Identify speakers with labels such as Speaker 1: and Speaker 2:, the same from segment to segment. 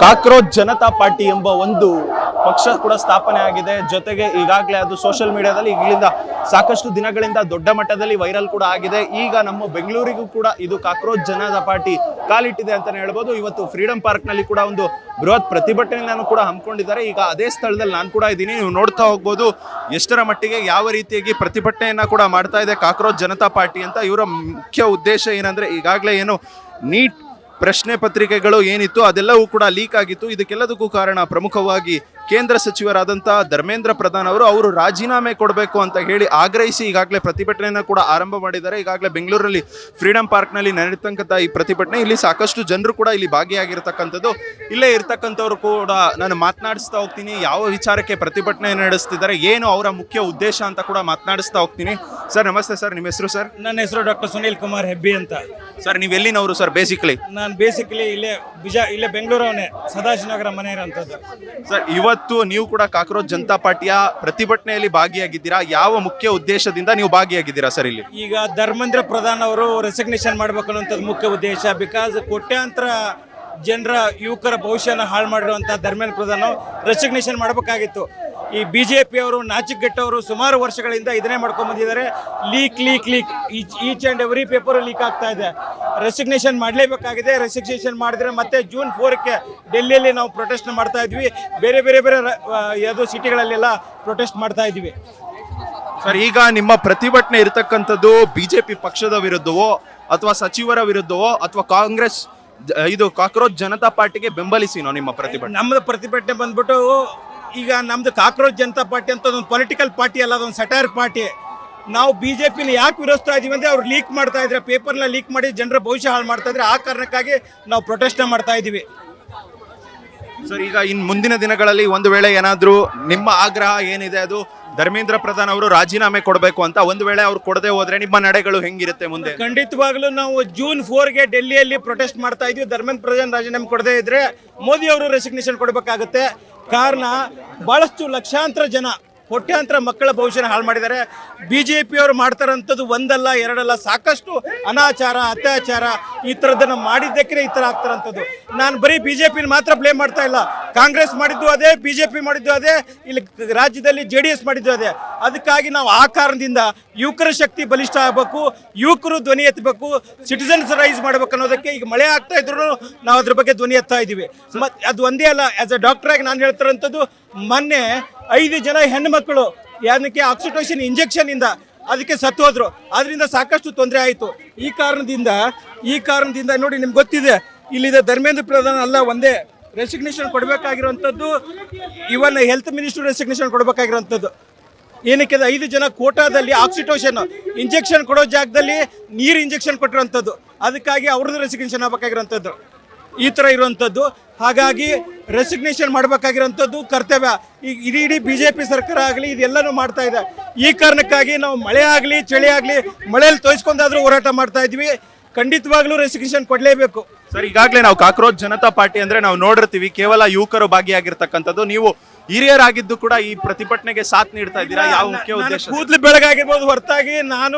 Speaker 1: Cockroach Janata party ಎಂಬ ಒಂದು ಪಕ್ಷ ಕೂಡ ಸ್ಥಾಪನೆ ಆಗಿದೆ. ಜೊತೆಗೆ ಈಗಾಗಲೇ ಅದು ಸೋಷಿಯಲ್ ಮೀಡಿಯಾದಲ್ಲಿ ಈಗಲಿಂದ ಸಾಕಷ್ಟು ದಿನಗಳಿಂದ ದೊಡ್ಡ ಮಟ್ಟದಲ್ಲಿ ವೈರಲ್ ಕೂಡ ಆಗಿದೆ. ಈಗ ನಮ್ಮ ಬೆಂಗಳೂರಿಗೂ ಕೂಡ ಇದು ಕಾಕ್ರೋಚ್ ಜನತಾ ಪಾರ್ಟಿ ಕಾಲಿಟ್ಟಿದೆ ಅಂತಾನೆ ಹೇಳ್ಬೋದು. ಇವತ್ತು ಫ್ರೀಡಂ ಪಾರ್ಕ್ ನಲ್ಲಿ ಕೂಡ ಒಂದು ಬೃಹತ್ ಪ್ರತಿಭಟನೆಯನ್ನು ಕೂಡ ಹಮ್ಮಿಕೊಂಡಿದ್ದಾರೆ. ಈಗ ಅದೇ ಸ್ಥಳದಲ್ಲಿ ನಾನು ಕೂಡ ಇದ್ದೀನಿ. ನೀವು ನೋಡ್ತಾ ಹೋಗ್ಬೋದು ಎಷ್ಟರ ಮಟ್ಟಿಗೆ ಯಾವ ರೀತಿಯಾಗಿ ಪ್ರತಿಭಟನೆಯನ್ನ ಕೂಡ ಮಾಡ್ತಾ ಇದೆ ಕಾಕ್ರೋಚ್ ಜನತಾ ಪಾರ್ಟಿ ಅಂತ. ಇವರ ಮುಖ್ಯ ಉದ್ದೇಶ ಏನಂದ್ರೆ, ಈಗಾಗಲೇ ಏನು ನೀಟ್ ಪ್ರಶ್ನೆ ಪತ್ರಿಕೆಗಳು ಏನಿತ್ತು ಅದೆಲ್ಲವೂ ಕೂಡ ಲೀಕ್ ಆಗಿತ್ತು. ಇದಕ್ಕೆಲ್ಲದಕ್ಕೂ ಕಾರಣ ಪ್ರಮುಖವಾಗಿ ಕೇಂದ್ರ ಸಚಿವರಾದಂಥ ಧರ್ಮೇಂದ್ರ ಪ್ರಧಾನ್ ಅವರು ರಾಜೀನಾಮೆ ಕೊಡಬೇಕು ಅಂತ ಹೇಳಿ ಆಗ್ರಹಿಸಿ ಈಗಾಗಲೇ ಪ್ರತಿಭಟನೆಯನ್ನು ಕೂಡ ಆರಂಭ ಮಾಡಿದ್ದಾರೆ. ಈಗಾಗಲೇ ಬೆಂಗಳೂರಲ್ಲಿ ಫ್ರೀಡಂ ಪಾರ್ಕ್ನಲ್ಲಿ ನಡೆಯತಕ್ಕಂಥ ಈ ಪ್ರತಿಭಟನೆ, ಇಲ್ಲಿ ಸಾಕಷ್ಟು ಜನರು ಕೂಡ ಇಲ್ಲಿ ಭಾಗಿಯಾಗಿರ್ತಕ್ಕಂಥದ್ದು. ಇಲ್ಲೇ ಇರ್ತಕ್ಕಂಥವ್ರು ಕೂಡ ನಾನು ಮಾತನಾಡಿಸ್ತಾ ಹೋಗ್ತೀನಿ, ಯಾವ ವಿಚಾರಕ್ಕೆ ಪ್ರತಿಭಟನೆ ನಡೆಸ್ತಿದ್ದಾರೆ, ಏನು ಅವರ ಮುಖ್ಯ ಉದ್ದೇಶ ಅಂತ ಕೂಡ ಮಾತನಾಡಿಸ್ತಾ ಹೋಗ್ತೀನಿ. ಸರ್ ನಮಸ್ತೆ ಸರ್, ನಿಮ್ಮ ಹೆಸರು ಸರ್?
Speaker 2: ನನ್ನ ಹೆಸರು ಡಾಕ್ಟರ್ ಸುನೀಲ್ ಕುಮಾರ್ ಹೆಬ್ಬಿ ಅಂತ.
Speaker 1: ಸರ್ ನೀವು ಎಲ್ಲಿನವರು ಸರ್?
Speaker 2: ನಾನು ಬೇಸಿಕಲಿ ಇಲ್ಲೇ ಬೆಂಗಳೂರವನೇ, ಸದಾಶಿವನಗರ ಮನೆ ಇರೋಂಥದ್ದು.
Speaker 1: ಸರ್ ಇವತ್ತು ನೀವು ಕೂಡ ಕಾಕ್ರೋಚ್ ಜನತಾ ಪಾರ್ಟಿಯ ಪ್ರತಿಭಟನೆಯಲ್ಲಿ ಭಾಗಿಯಾಗಿದ್ದೀರಾ. ಯಾವ ಮುಖ್ಯ ಉದ್ದೇಶದಿಂದ ನೀವು ಭಾಗಿಯಾಗಿದ್ದೀರಾ ಸರ್ ಇಲ್ಲಿ?
Speaker 2: ಈಗ ಧರ್ಮೇಂದ್ರ ಪ್ರಧಾನ್ ಅವರು ರೆಸಿಗ್ನೇಷನ್ ಮಾಡಬೇಕು ಅನ್ನೋಂಥದ್ದು ಮುಖ್ಯ ಉದ್ದೇಶ. ಬಿಕಾಸ್ ಕೋಟ್ಯಾಂತರ ಜನರ ಯುವಕರ ಭವಿಷ್ಯನ ಹಾಳು ಮಾಡಿರುವಂಥ ಧರ್ಮೇಂದ್ರ ಪ್ರಧಾನ್ ರೆಸಿಗ್ನೇಷನ್ ಮಾಡಬೇಕಾಗಿತ್ತು. ಈ BJP ಅವರು ನಾಚಿಕೆಟ್ಟವರು ಸುಮಾರು ವರ್ಷಗಳಿಂದ ಇದನ್ನೇ ಮಾಡ್ಕೊಂಡು ಬಂದಿದ್ದಾರೆ. Leak each and every paper leak ಆಗ್ತಾ ಇದೆ. ರೆಸಿಗ್ನೇಷನ್ ಮಾಡಲೇಬೇಕಾಗಿದೆ. ರೆಸಿಗ್ನೇಷನ್ ಮಾಡಿದ್ರೆ ಮತ್ತೆ June 4ಕ್ಕೆ ಡೆಲ್ಲಿಯಲ್ಲಿ ನಾವು ಪ್ರೊಟೆಸ್ಟ್ ಮಾಡ್ತಾ ಇದ್ವಿ. ಬೇರೆ ಯಾವುದೋ ಸಿಟಿಗಳಲ್ಲೆಲ್ಲ ಪ್ರೊಟೆಸ್ಟ್ ಮಾಡ್ತಾ ಇದ್ವಿ.
Speaker 1: ಸರ್ ಈಗ ನಿಮ್ಮ ಪ್ರತಿಭಟನೆ ಇರತಕ್ಕಂಥದ್ದು BJP ಪಕ್ಷದ ವಿರುದ್ಧವೋ ಅಥವಾ ಸಚಿವರ ವಿರುದ್ಧವೋ ಅಥವಾ ಕಾಂಗ್ರೆಸ್ ಇದು ಕಾಕ್ರೋಚ್ ಜನತಾ ಪಾರ್ಟಿಗೆ ಬೆಂಬಲಿಸಿನೋ ನಿಮ್ಮ ಪ್ರತಿಭಟನೆ?
Speaker 2: ನಮ್ಮದು ಪ್ರತಿಭಟನೆ ಬಂದ್ಬಿಟ್ಟು, ಈಗ ನಮ್ದು ಕಾಕ್ರೋಚ್ ಜನತಾ ಪಾರ್ಟಿ ಅಂತ ಒಂದು ಪೊಲಿಟಿಕಲ್ ಪಾರ್ಟಿ ಅಲ್ಲ, ಅದೊಂದು ಸಟೈರ್ ಪಾರ್ಟಿ. ನಾವು BJPನ ಯಾಕೆ ವಿರೋಧಿಸ್ತಾ ಇದೀವಿ ಅಂದರೆ, ಅವ್ರು ಲೀಕ್ ಮಾಡ್ತಾ ಇದ್ರೆ, ಪೇಪರ್ನ ಲೀಕ್ ಮಾಡಿ ಜನರ ಭವಿಷ್ಯ ಹಾಳು ಮಾಡ್ತಾ ಇದ್ರೆ, ಆ ಕಾರಣಕ್ಕಾಗಿ ನಾವು ಪ್ರೊಟೆಸ್ಟ್ ಮಾಡ್ತಾ ಇದ್ದೀವಿ.
Speaker 1: ಸರ್ ಈಗ ಇನ್ನು ಮುಂದಿನ ದಿನಗಳಲ್ಲಿ ಒಂದು ವೇಳೆ ಏನಾದರೂ ನಿಮ್ಮ ಆಗ್ರಹ ಏನಿದೆ ಅದು ಧರ್ಮೇಂದ್ರ ಪ್ರಧಾನ್ ಅವರು ರಾಜೀನಾಮೆ ಕೊಡಬೇಕು ಅಂತ, ಒಂದು ವೇಳೆ ಅವ್ರು ಕೊಡದೆ ಹೋದ್ರೆ ನಿಮ್ಮ ನಡೆಗಳು ಹೆಂಗಿರುತ್ತೆ ಮುಂದೆ?
Speaker 2: ಖಂಡಿತವಾಗ್ಲೂ ನಾವು June 4ಗೆ ಡೆಲ್ಲಿಯಲ್ಲಿ ಪ್ರೊಟೆಸ್ಟ್ ಮಾಡ್ತಾ ಇದ್ವಿ. ಧರ್ಮೇಂದ್ರ ಪ್ರಧಾನ್ ರಾಜೀನಾಮೆ ಕೊಡದೇ ಇದ್ರೆ ಮೋದಿ ಅವರು ರೆಸಿಗ್ನೇಷನ್ ಕೊಡಬೇಕಾಗುತ್ತೆ. ಕಾರಣ ಬಹಳಷ್ಟು ಲಕ್ಷಾಂತರ ಜನ, ಕೋಟ್ಯಾಂತರ ಮಕ್ಕಳ ಭವಿಷ್ಯನ ಹಾಳು ಮಾಡಿದ್ದಾರೆ. BJP ಅವರು ಮಾಡ್ತಾರಂಥದ್ದು ಒಂದಲ್ಲ ಎರಡಲ್ಲ, ಸಾಕಷ್ಟು ಅನಾಚಾರ ಅತ್ಯಾಚಾರ ಈ ಥರದ್ದನ್ನು ಮಾಡಿದ್ದಕ್ಕೆ ಈ ಥರ ಆಗ್ತಾರಂಥದ್ದು. ನಾನು ಬರೀ BJPನ ಮಾತ್ರ ಬ್ಲೇಮ್ ಮಾಡ್ತಾ ಇಲ್ಲ. ಕಾಂಗ್ರೆಸ್ ಮಾಡಿದ್ದು ಅದೇ, BJP ಮಾಡಿದ್ದು ಅದೇ, ಇಲ್ಲಿ ರಾಜ್ಯದಲ್ಲಿ JDS ಮಾಡಿದ್ದು ಅದೇ. ಅದಕ್ಕಾಗಿ ನಾವು ಆ ಕಾರಣದಿಂದ ಯುವಕರ ಶಕ್ತಿ ಬಲಿಷ್ಠ ಆಗಬೇಕು, ಯುವಕರು ಧ್ವನಿ ಎತ್ತಬೇಕು, ಸಿಟಿಸನ್ಸ್ ರೈಸ್ ಮಾಡಬೇಕು ಅನ್ನೋದಕ್ಕೆ ಈಗ ಮಳೆ ಆಗ್ತಾ ಇದ್ರು ನಾವು ಅದ್ರ ಬಗ್ಗೆ ಧ್ವನಿ ಎತ್ತಾ ಇದ್ದೀವಿ. ಮತ್ತು ಅದು ಒಂದೇ ಅಲ್ಲ, ಆ್ಯಸ್ ಅ ಡಾಕ್ಟರ್ ಆಗಿ ನಾನು ಹೇಳ್ತಾರಂಥದ್ದು, ಮೊನ್ನೆ 5 ಜನ ಹೆಣ್ಣು ಮಕ್ಕಳು ಯಾನಕ್ಕೆ ಆಕ್ಸಿಟೋಸಿನ್ ಇಂಜೆಕ್ಷನ್ ಇಂದ ಅದಕ್ಕೆ ಸತ್ತು ಹೋದ್ರು. ಅದರಿಂದ ಸಾಕಷ್ಟು ತೊಂದರೆ ಆಯಿತು. ಈ ಕಾರಣದಿಂದ ನೋಡಿ, ನಿಮ್ಗೆ ಗೊತ್ತಿದೆ, ಇಲ್ಲಿದೆ ಧರ್ಮೇಂದ್ರ ಪ್ರಧಾನ್ ಅಲ್ಲ ಒಂದೇ ರೆಸಿಗ್ನೇಷನ್ ಕೊಡಬೇಕಾಗಿರುವಂಥದ್ದು, ಇವನ್ ಹೆಲ್ತ್ ಮಿನಿಸ್ಟರ್ ರೆಸಿಗ್ನೇಷನ್ ಕೊಡಬೇಕಾಗಿರುವಂಥದ್ದು. ಏನಕ್ಕೆ 5 ಜನ ಕೋಟಾದಲ್ಲಿ ಆಕ್ಸಿಟೋಷನ್ ಇಂಜೆಕ್ಷನ್ ಕೊಡೋ ಜಾಗದಲ್ಲಿ ನೀರು ಇಂಜೆಕ್ಷನ್ ಕೊಟ್ಟಿರುವಂಥದ್ದು, ಅದಕ್ಕಾಗಿ ಅವ್ರದ್ದು ರೆಸಿಗ್ನೇಷನ್ ಆಗಬೇಕಾಗಿರುವಂಥದ್ದು ಈ ಥರ ಇರುವಂಥದ್ದು. ಹಾಗಾಗಿ ರೆಸಿಗ್ನೇಷನ್ ಮಾಡಬೇಕಾಗಿರೋಂಥದ್ದು ಕರ್ತವ್ಯ. ಈಗ ಇಡೀ BJP ಸರ್ಕಾರ ಆಗಲಿ ಇದೆಲ್ಲನೂ ಮಾಡ್ತಾ ಇದೆ. ಈ ಕಾರಣಕ್ಕಾಗಿ ನಾವು ಮಳೆ ಆಗಲಿ ಚಳಿ ಆಗಲಿ ಮಳೆಯಲ್ಲಿ ತೋರಿಸ್ಕೊಂಡಾದ್ರೂ ಹೋರಾಟ ಮಾಡ್ತಾ ಇದ್ವಿ. ಖಂಡಿತವಾಗ್ಲೂ ರೆಸಿಗ್ನೇಷನ್ ಕೊಡಲೇಬೇಕು.
Speaker 1: ಸರ್ ಈಗಾಗಲೇ ನಾವು ಕಾಕ್ರೋಚ್ ಜನತಾ ಪಾರ್ಟಿ ಅಂದ್ರೆ ನಾವು ನೋಡಿರ್ತೀವಿ ಕೇವಲ ಯುವಕರು ಭಾಗಿಯಾಗಿರ್ತಕ್ಕಂಥದ್ದು. ನೀವು ಹಿರಿಯರಾಗಿದ್ದು ಕೂಡ ಈ ಪ್ರತಿಭಟನೆಗೆ ಸಾಥ್ ನೀಡ್ತಾ ಇದ್ದೀರಾ. ಯಾವ ಮುಖ್ಯ ಉದ್ದೇಶ?
Speaker 2: ಕೂದಲು ಬೆಳಗಾಗಿರ್ಬೋದು ಹೊರತಾಗಿ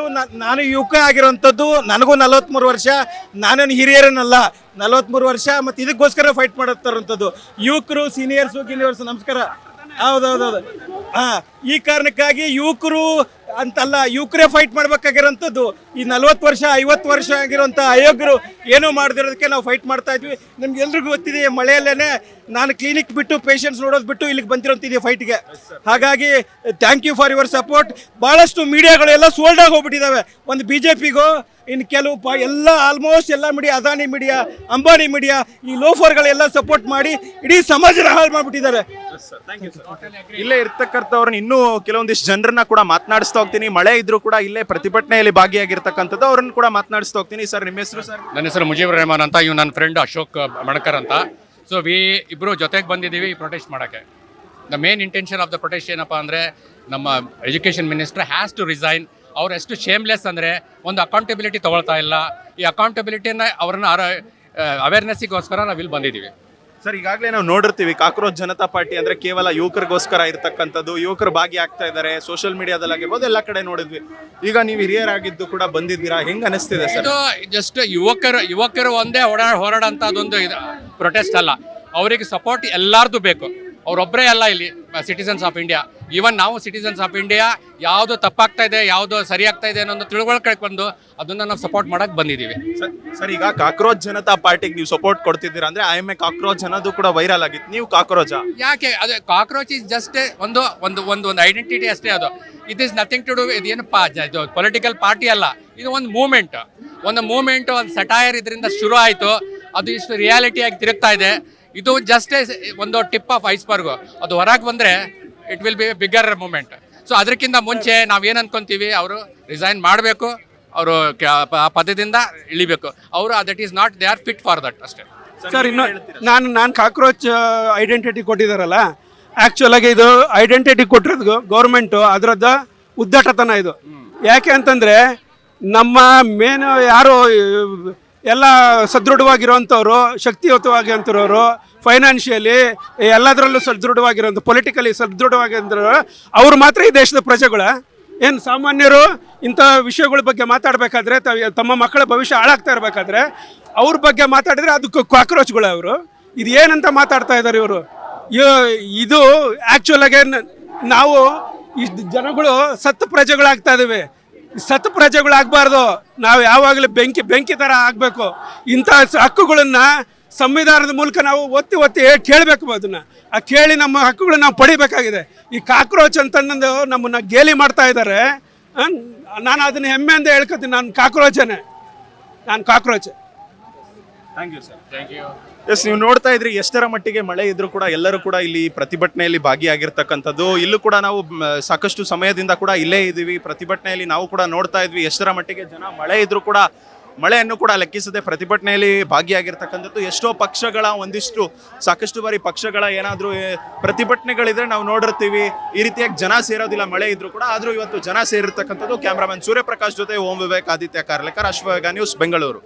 Speaker 2: ನಾನು ಯುವಕ ಆಗಿರೋಂಥದ್ದು. ನನಗೂ 43 ವರ್ಷ, ನಾನೇನು ಹಿರಿಯರನ್ನಲ್ಲ, 43 ವರ್ಷ. ಮತ್ತು ಇದಕ್ಕೋಸ್ಕರ ಫೈಟ್ ಮಾಡುತ್ತಿರೋಂಥದ್ದು ಯುವಕರು, ಸೀನಿಯರ್ಸು ನಮಸ್ಕಾರ. ಹೌದೌದು. ಈ ಕಾರಣಕ್ಕಾಗಿ ಯುವಕರು ಅಂತಲ್ಲ, ಯುವಕರೇ ಫೈಟ್ ಮಾಡ್ಬೇಕಾಗಿರೋಂಥದ್ದು. ಈ 40 ವರ್ಷ 50 ವರ್ಷ ಆಗಿರೋಂಥ ಅಯೋಗ್ಯರು ಏನೂ ಮಾಡದಿರೋದಕ್ಕೆ ನಾವು ಫೈಟ್ ಮಾಡ್ತಾ ಇದ್ವಿ. ನಿಮ್ಗೆ ಎಲ್ರಿಗೂ ಗೊತ್ತಿದೆ, ಮಳೆಯಲ್ಲೇ ನಾನು ಕ್ಲಿನಿಕ್ ಬಿಟ್ಟು ಪೇಷಂಟ್ಸ್ ನೋಡೋದು ಬಿಟ್ಟು ಇಲ್ಲಿಗೆ ಬಂದಿರೋಂತಿದ್ದೆ ಫೈಟ್ಗೆ. ಹಾಗಾಗಿ thank you for your support. ಭಾಳಷ್ಟು ಮೀಡಿಯಾಗಳು ಎಲ್ಲ ಸೋಲ್ಡ್ ಆಗಿ ಹೋಗ್ಬಿಟ್ಟಿದ್ದಾವೆ. ಒಂದು BJPಗೂ ಇನ್ನು ಕೆಲವು ಎಲ್ಲ ಆಲ್ಮೋಸ್ಟ್ ಎಲ್ಲ media, Adani media, Ambani media, ಈ ಲೋಫರ್ಗಳೆಲ್ಲ ಸಪೋರ್ಟ್ ಮಾಡಿ ಇಡೀ ಸಮಾಜನ ಹಾಳು ಮಾಡಿಬಿಟ್ಟಿದ್ದಾರೆ.
Speaker 1: ಇಲ್ಲೇ ಇರ್ತಕ್ಕಂಥವ್ರನ್ನ ಇನ್ನೂ ಕೆಲವೊಂದಿಷ್ಟು ಜನರನ್ನ ಕೂಡ ಮಾತನಾಡಿಸ್ತಾ ಹೋಗ್ತೀನಿ. ಮಳೆ ಇದ್ರೂ ಕೂಡ ಇಲ್ಲೇ ಪ್ರತಿಭಟನೆಯಲ್ಲಿ ಭಾಗಿಯಾಗಿರ್ತಕ್ಕಂಥದ್ದು, ಅವ್ರನ್ನ ಕೂಡ ಮಾತನಾಡಿಸ್ತಾ ಹೋಗ್ತೀನಿ. ಸರ್ ನಿಮ್ಮ ಹೆಸರು? ಸರ್
Speaker 3: ನನ್ನ ಹೆಸರು ಮುಜೀಬ್ ರೆಹಮಾನ್ ಅಂತ. ಇವ್ ನನ್ನ ಫ್ರೆಂಡ್ ಅಶೋಕ್ ಮಣಕರ್ ಅಂತ. ಸೊ ಇಬ್ಬರು ಜೊತೆಗೆ ಬಂದಿದ್ದೀವಿ ಈ ಪ್ರೊಟೆಸ್ಟ್ ಮಾಡೋಕ್ಕೆ. The main intention of the protest ಏನಪ್ಪ ಅಂದರೆ, ನಮ್ಮ education minister has to resign. ಅವ್ರು ಎಷ್ಟು ಶೇಮ್ಲೆಸ್ ಅಂದರೆ ಒಂದು ಅಕೌಂಟಬಿಲಿಟಿ ತೊಗೊಳ್ತಾ ಇಲ್ಲ. ಈ ಅಕೌಂಟಬಿಲಿಟಿನ ಅವ್ರನ್ನ ಅವೇರ್ನೆಸ್ಸಿಗೋಸ್ಕರ ನಾವು ಇಲ್ಲಿ ಬಂದಿದ್ದೀವಿ.
Speaker 1: ಸರ್ ಈಗಾಗಲೇ ನಾವು ನೋಡಿರ್ತೀವಿ ಕಾಕ್ರೋಚ್ ಜನತಾ ಪಾರ್ಟಿ ಅಂದ್ರೆ ಕೇವಲ ಯುವಕರಿಗೋಸ್ಕರ ಇರ್ತಕ್ಕಂಥದ್ದು. ಯುವಕರು ಭಾಗಿಯಾಗ್ತಾ ಇದ್ದಾರೆ, ಸೋಷಿಯಲ್ ಮೀಡಿಯಾದಲ್ಲಾಗಿರ್ಬೋದು ಎಲ್ಲ ಕಡೆ ನೋಡಿದ್ವಿ. ಈಗ ನೀವು ಹಿರಿಯರಾಗಿದ್ದು ಕೂಡ ಬಂದಿದ್ದೀರಾ, ಹೆಂಗ್ ಅನಿಸ್ತಿದೆ ಸರ್?
Speaker 3: ಇದು ಜಸ್ಟ್ ಯುವಕರು ಒಂದೇ ಹೋರಾಡ ಅಂತ ಅದೊಂದು ಪ್ರೊಟೆಸ್ಟ್ ಅಲ್ಲ. ಅವರಿಗೆ ಸಪೋರ್ಟ್ ಎಲ್ಲಾರ್ದು ಬೇಕು. ಅವರೊಬ್ಬರೇ ಅಲ್ಲ ಇಲ್ಲಿ ಸಿಟಿಸನ್ಸ್ ಆಫ್ ಇಂಡಿಯಾ, ಈವನ್ ನಾವು ಸಿಟಿಸನ್ಸ್ ಆಫ್ ಇಂಡಿಯಾ ಯಾವುದು ತಪ್ಪಾಗ್ತಾ ಇದೆ ಯಾವುದು ಸರಿ ಆಗ್ತಾ ಇದೆ ಅನ್ನೋ ಒಂದು ತಿಳುವಳಿಕೆ ಬಂದು ಅದನ್ನ ನಾವು ಸಪೋರ್ಟ್ ಮಾಡಕ್ ಬಂದಿದ್ದೀವಿ.
Speaker 1: ಸರ್, ಈಗ ಕಾಕ್ರೋಚ್ ಜನತಾ ಪಾರ್ಟಿಗೆ ನೀವು ಸಪೋರ್ಟ್ ಕೊಡ್ತಿದ್ದೀರಾ ಅಂದ್ರೆ ಐ ಎಮ್ ಎ ಕಾಕ್ರೋಚ್ ಅನ್ನೋದು ಕೂಡ ವೈರಲ್ ಆಗಿತ್ತು. ನೀವು ಕಾಕ್ರೋಚಾ?
Speaker 3: ಯಾಕೆ ಅದು ಕಾಕ್ರೋಚ್ ಇಸ್ ಜಸ್ಟ್ ಒಂದು ಒಂದು ಒಂದು ಒಂದು ಐಡೆಂಟಿಟಿ ಅಷ್ಟೇ. ಅದು it is nothing to do ಇದೇನಪ್ಪ ಇದು ಪೊಲಿಟಿಕಲ್ ಪಾರ್ಟಿ ಅಲ್ಲ, ಇದು ಒಂದು ಮೂವ್ಮೆಂಟ್. ಒಂದು ಸಟೈರ್ ಇದರಿಂದ ಶುರು ಆಯಿತು, ಅದು ಇಷ್ಟು ರಿಯಾಲಿಟಿಯಾಗಿ ತಿರುಗ್ತಾ ಇದೆ. ಇದು ಜಸ್ಟ್ ಒಂದು ಟಿಪ್ ಆಫ್ ಐಸ್ಬರ್ಗು. ಅದು ಹೊರಗೆ ಬಂದರೆ it will be bigger movement. So ಅದಕ್ಕಿಂತ ಮುಂಚೆ ನಾವೇನು ಅನ್ಕೊಂತೀವಿ, ಅವರು ರಿಸೈನ್ ಮಾಡಬೇಕು, ಅವರು ಆ ಪದದಿಂದ ಇಳಿಬೇಕು. ಅವರು that is not they are fit for that ಅಷ್ಟೇ.
Speaker 4: ಸರ್, ಇನ್ನು ನಾನು ಕಾಕ್ರೋಚ್ ಐಡೆಂಟಿಟಿ ಕೊಟ್ಟಿದ್ದಾರಲ್ಲ, ಆ್ಯಕ್ಚುಲ್ ಆಗಿ ಇದು ಐಡೆಂಟಿಟಿ ಕೊಟ್ಟಿರೋದು ಗೌರ್ಮೆಂಟು, ಅದರದ್ದು ಉದ್ದಟತನ ಇದು. ಯಾಕೆ ಅಂತಂದರೆ ನಮ್ಮ ಮೇನ್ ಯಾರು ಎಲ್ಲ ಸದೃಢವಾಗಿರೋಂಥವ್ರು, ಶಕ್ತಿಯುತವಾಗಿರೋಂಥವ್ರು, ಫೈನಾನ್ಷಿಯಲಿ ಎಲ್ಲದರಲ್ಲೂ ಸದೃಢವಾಗಿರೋಂಥ, ಪೊಲಿಟಿಕಲಿ ಸದೃಢವಾಗಿರೋಂಥವ್ರು ಅವ್ರು ಮಾತ್ರ ಈ ದೇಶದ ಪ್ರಜೆಗಳ. ಏನು ಸಾಮಾನ್ಯರು ಇಂಥ ವಿಷಯಗಳ ಬಗ್ಗೆ ಮಾತಾಡಬೇಕಾದ್ರೆ, ತಮ್ಮ ಮಕ್ಕಳ ಭವಿಷ್ಯ ಹಾಳಾಗ್ತಾ ಇರಬೇಕಾದ್ರೆ ಅವ್ರ ಬಗ್ಗೆ ಮಾತಾಡಿದ್ರೆ ಅದು ಕಾಕ್ರೋಚ್ಗಳು. ಅವರು ಇದು ಏನಂತ ಮಾತಾಡ್ತಾ ಇದ್ದಾರೆ ಇವರು. ಇದು ಆ್ಯಕ್ಚುಲ್ ಆಗಿ ನಾವು ಇಷ್ಟು ಜನಗಳು ಸತ್ತು ಪ್ರಜೆಗಳಾಗ್ತಾ ಇದ್ದೀವಿ. ಸತ್ತು ಪ್ರಜೆಗಳಾಗಬಾರ್ದು, ನಾವು ಯಾವಾಗಲೂ ಬೆಂಕಿ ಥರ ಆಗಬೇಕು. ಇಂಥ ಹಕ್ಕುಗಳನ್ನು ಸಂವಿಧಾನದ ಮೂಲಕ ನಾವು ಒತ್ತಿ ಕೇಳಬೇಕು. ಅದನ್ನು ಕೇಳಿ ನಮ್ಮ ಹಕ್ಕುಗಳನ್ನ ನಾವು ಪಡಿಬೇಕಾಗಿದೆ. ಈ ಕಾಕ್ರೋಚ್ ಅಂತಂದು ನಮ್ಮನ್ನು ಗೇಲಿ ಮಾಡ್ತಾ ಇದ್ದಾರೆ. ನಾನು ಅದನ್ನು ಹೆಮ್ಮೆಯಿಂದ ಹೇಳ್ಕೊತೀನಿ, ನಾನು ಕಾಕ್ರೋಚನೇ.
Speaker 1: Thank you sir. ಎಸ್, ನೀವು ನೋಡ್ತಾ ಇದ್ರಿ ಎಷ್ಟರ ಮಟ್ಟಿಗೆ ಮಳೆ ಇದ್ರೂ ಕೂಡ ಎಲ್ಲರೂ ಕೂಡ ಇಲ್ಲಿ ಪ್ರತಿಭಟನೆಯಲ್ಲಿ ಭಾಗಿಯಾಗಿರ್ತಕ್ಕಂಥದ್ದು. ಇಲ್ಲೂ ಕೂಡ ನಾವು ಸಾಕಷ್ಟು ಸಮಯದಿಂದ ಕೂಡ ಇಲ್ಲೇ ಇದ್ದೀವಿ. ಪ್ರತಿಭಟನೆಯಲ್ಲಿ ನಾವು ಕೂಡ ನೋಡ್ತಾ ಇದ್ವಿ ಎಷ್ಟರ ಮಟ್ಟಿಗೆ ಜನ ಮಳೆ ಇದ್ರೂ ಕೂಡ ಮಳೆಯನ್ನು ಕೂಡ ಲೆಕ್ಕಿಸದೆ ಪ್ರತಿಭಟನೆಯಲ್ಲಿ ಭಾಗಿಯಾಗಿರ್ತಕ್ಕಂಥದ್ದು. ಎಷ್ಟೋ ಪಕ್ಷಗಳ ಸಾಕಷ್ಟು ಬಾರಿ ಪಕ್ಷಗಳ ಏನಾದರೂ ಪ್ರತಿಭಟನೆಗಳಿದ್ರೆ ನಾವು ನೋಡಿರ್ತೀವಿ, ಈ ರೀತಿಯಾಗಿ ಜನ ಸೇರೋದಿಲ್ಲ ಮಳೆ ಇದ್ರೂ ಕೂಡ. ಆದರೂ ಇವತ್ತು ಜನ ಸೇರಿರ್ತಕ್ಕಂಥದ್ದು. ಕ್ಯಾಮ್ರಾಮನ್ ಸೂರ್ಯಪ್ರಕಾಶ್ ಜೊತೆ ಓಂ ವಿವೇಕ್, ಆದಿತ್ಯ ಕಾರ್ಲೆಕರ್, ಅಶ್ವವೇಗ ನ್ಯೂಸ್, ಬೆಂಗಳೂರು.